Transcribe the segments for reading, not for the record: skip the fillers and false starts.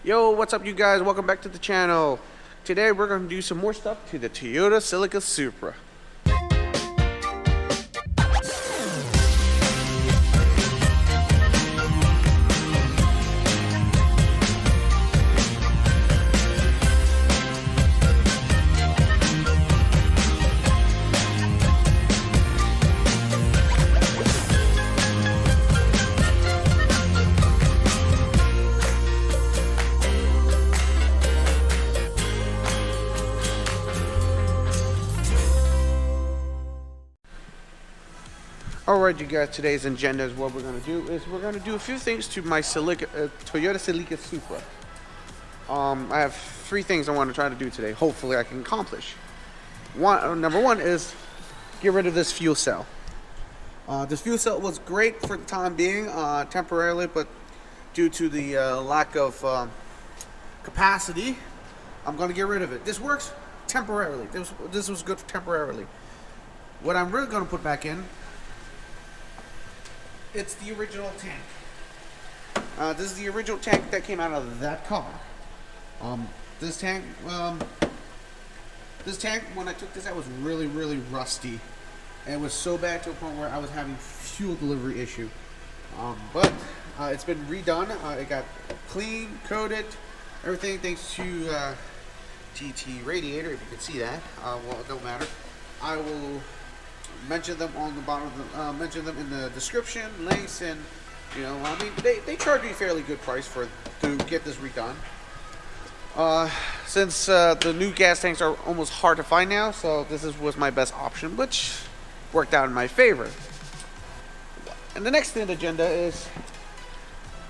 Yo, what's up you guys? Welcome back to the channel. Today we're going to do some more stuff to the Toyota Celica Supra. Alright you guys, today's agenda is what we're going to do is we're going to do a few things to my Toyota Celica Supra. I have three things I want to try to do today. Hopefully I can accomplish. Number one is get rid of this fuel cell. This fuel cell was great for the time being, temporarily, but due to the lack of capacity, I'm going to get rid of it. This works temporarily. This was good temporarily. What I'm really going to put back in, it's the original tank. This is the original tank that came out of that car. This tank, when I took this out, was really rusty. And it was so bad to a point where I was having fuel delivery issue. But it's been redone. It got clean, coated, everything thanks to GT radiator, if you can see that. Well, it don't matter. I will mention them on the bottom of the, mention them in the description, links, and I mean they charge me a fairly good price to get this redone. Since the new gas tanks are almost hard to find now, so this was my best option, which worked out in my favor. And the next thing on the agenda is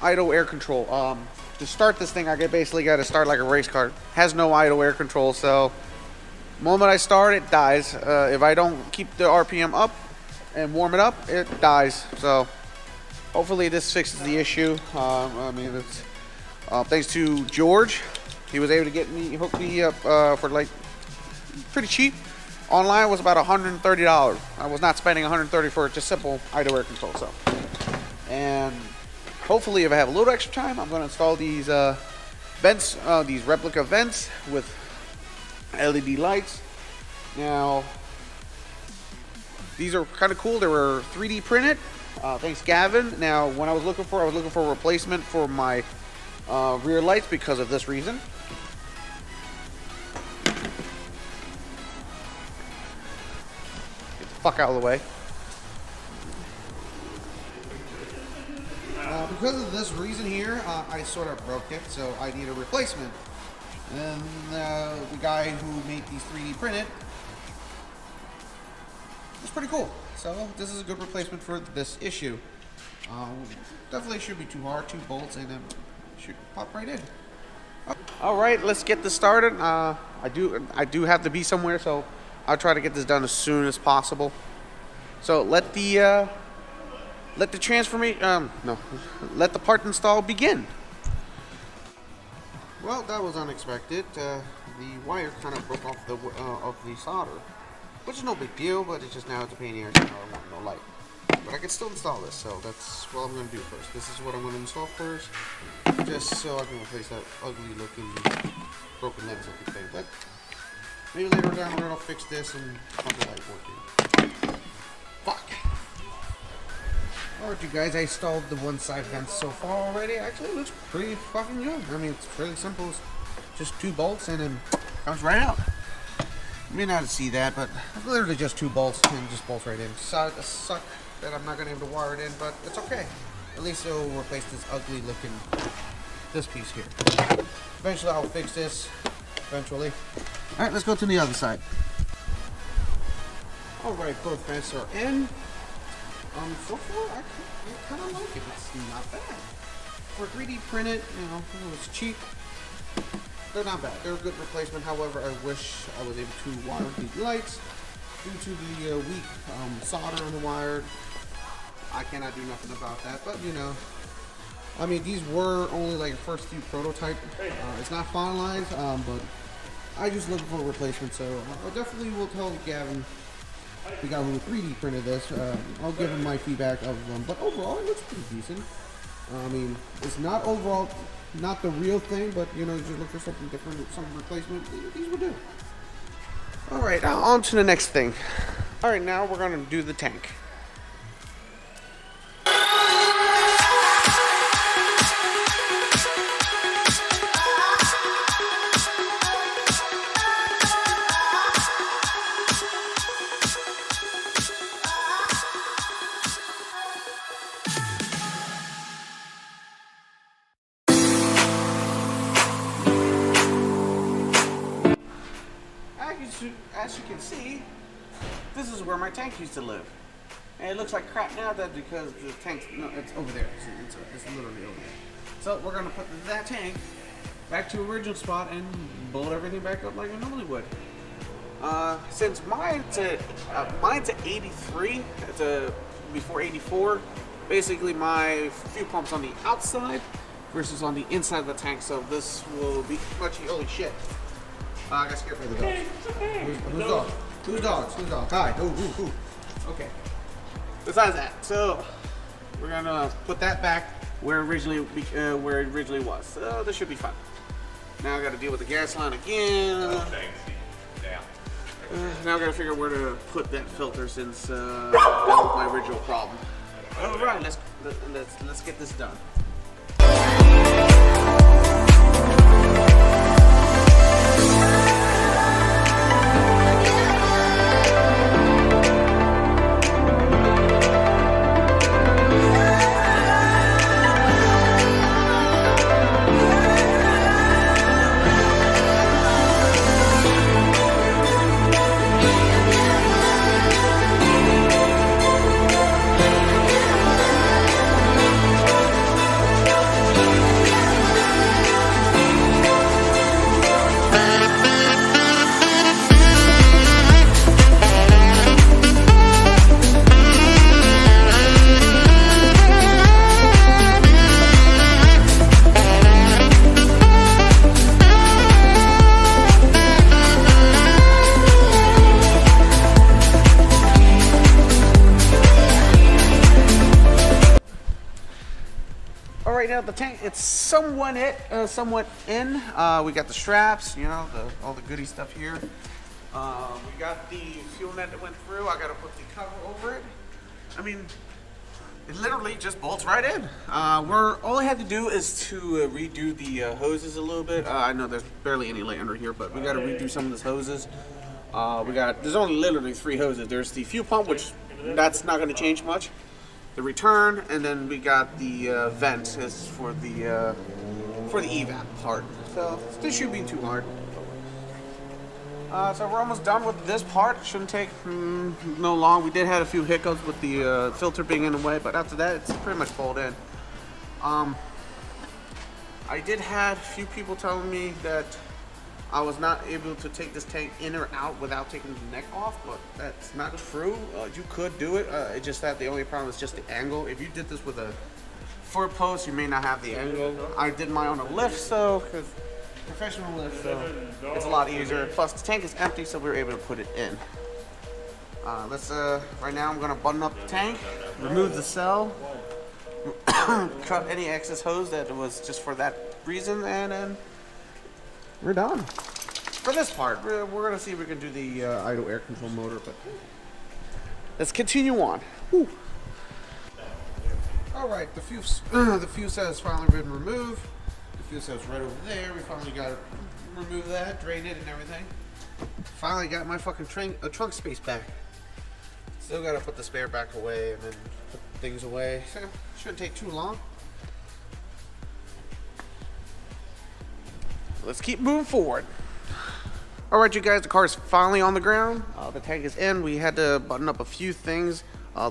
idle air control. To start this thing, I basically got to start like a race car. Has no idle air control, so the moment I start, it dies. If I don't keep the RPM up and warm it up, it dies. So hopefully this fixes the issue. I mean, it's thanks to George, he was able to hook me up for like pretty cheap. Online was about $130. I was not spending $130 for just simple idle air control. So, and hopefully, if I have a little extra time, I'm going to install these vents, these replica vents with LED lights. Now, these are kind of cool. They were 3D printed. Thanks, Gavin. Now, when I was looking for a replacement for my rear lights because of this reason. Get the fuck out of the way. Because of this reason here, I sort of broke it, so I need a replacement. And the guy who made these 3D printed was pretty cool. So this is a good replacement for this issue. Definitely should be too hard. 2 bolts and it should pop right in. All right, let's get this started. I do have to be somewhere, so I'll try to get this done as soon as possible. So let the transformation let the part install begin. Well, that was unexpected. The wire kind of broke off of the solder, which is no big deal, but it's just now it's a pain in the ass. I want no light, but I can still install this. So that's what I'm going to do first. This is what I'm going to install first, just so I can replace that ugly looking broken lens looking thing. But maybe later down the road I'll fix this and have the light working. Fuck. Alright you guys, I installed the one side vent so far already. Actually, it looks pretty fucking good. I mean, it's really simple. It's just 2 bolts and then comes right out. You may not see that, but it's literally just 2 bolts and just bolts right in. So it sucks that I'm not going to be able to wire it in, but it's okay. At least it'll replace this ugly looking, this piece here. Eventually I'll fix this, eventually. Alright, let's go to the other side. Alright, both vents are in. So far, I kind of like it. It's not bad. For 3D printed, it's cheap. They're not bad. They're a good replacement. However, I wish I was able to wire these lights. Due to the weak solder on the wire, I cannot do nothing about that. But, I mean, these were only like the first few prototype. It's not finalized, but I just looking for a replacement. So I definitely will tell Gavin, the guy who 3D printed this, I'll give him my feedback of them. But overall, it looks pretty decent. I mean, it's not overall not the real thing, but you know, just look for something different, some replacement. These will do. All right, on to the next thing. All right, now we're gonna do the tank. As you can see, this is where my tank used to live. And it looks like crap now that because the tank, no, it's over there. It's literally over there. So we're gonna put that tank back to original spot and bolt everything back up like I normally would. Since mine's a 83, it's a before 84. Basically, my fuel pump's on the outside versus on the inside of the tank. So this will be much. Holy shit! I got scared for the dogs. Who's dog? Who's dogs? Who's dogs? Hi. Who? Okay. Besides that, so we're gonna put that back where it originally was. So this should be fun. Now I got to deal with the gas line again. Now I got to figure out where to put that filter since that was my original problem. All right, let's get this done. Right now the tank, it's somewhat in. We got the straps, you know, all the goody stuff here. We got the fuel net that went through. I got to put the cover over it. I mean, it literally just bolts right in. All I had to do is to redo the hoses a little bit. I know there's barely any light under here, but we got to redo some of these hoses. There's only literally 3 hoses. There's the fuel pump, which that's not going to change much. The return, and then we got the vent is for the evap part. So this shouldn't be too hard. So we're almost done with this part. Shouldn't take no long. We did have a few hiccups with the filter being in the way, but after that, it's pretty much pulled in. I did have a few people telling me that I was not able to take this tank in or out without taking the neck off, but that's not true. You could do it. It's just that the only problem is just the angle. If you did this with a 4-post, you may not have the angle. I did mine on a lift, so because professional lift, so it's a lot easier. Plus, the tank is empty, so we were able to put it in. Right now, I'm gonna button up the tank, remove the cell, cut any excess hose that was just for that reason, and then we're done. For this part, we're gonna see if we can do the idle air control motor, but let's continue on. Whew. All right, the fuse set has finally been removed. The fuse set's right over there. We finally got to remove that, drain it, and everything. Finally got my fucking trunk space back. Still got to put the spare back away and then put things away. So shouldn't take too long. Let's keep moving forward. All right, you guys, the car is finally on the ground. The tank is in. We had to button up a few things.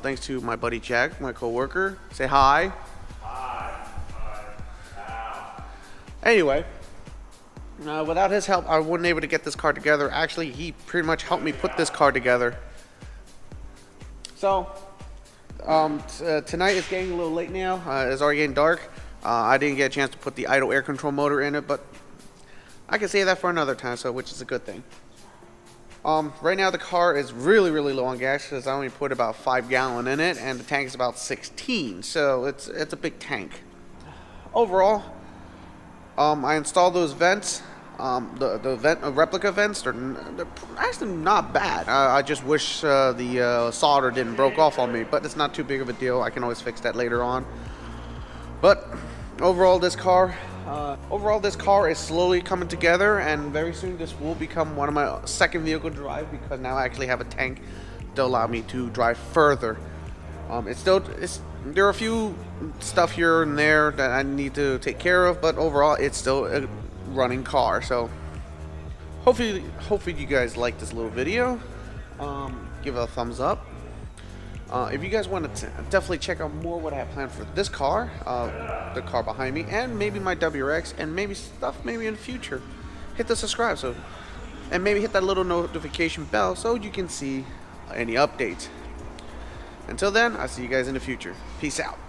Thanks to my buddy Jack, my co-worker. Say hi. Hi. Hi. Anyway, without his help, I wasn't able to get this car together. Actually, he pretty much helped me put this car together. So, tonight is getting a little late now. It's already getting dark. I didn't get a chance to put the idle air control motor in it, but I can save that for another time, which is a good thing. Right now the car is really low on gas because I only put about 5 gallon in it, and the tank is about 16, so it's a big tank. Overall, I installed those vents. The replica vents, they're actually not bad. I just wish the solder didn't broke off on me, but it's not too big of a deal. I can always fix that later on. But overall, this car is slowly coming together, and very soon this will become one of my second vehicle drive, because now I actually have a tank to allow me to drive further. There are a few stuff here and there that I need to take care of, but overall it's still a running car. So hopefully you guys like this little video. Give it a thumbs up. If you guys want to definitely check out more what I have planned for this car, the car behind me, and maybe my WRX, and maybe in the future, hit the subscribe, and maybe hit that little notification bell so you can see any updates. Until then, I'll see you guys in the future. Peace out.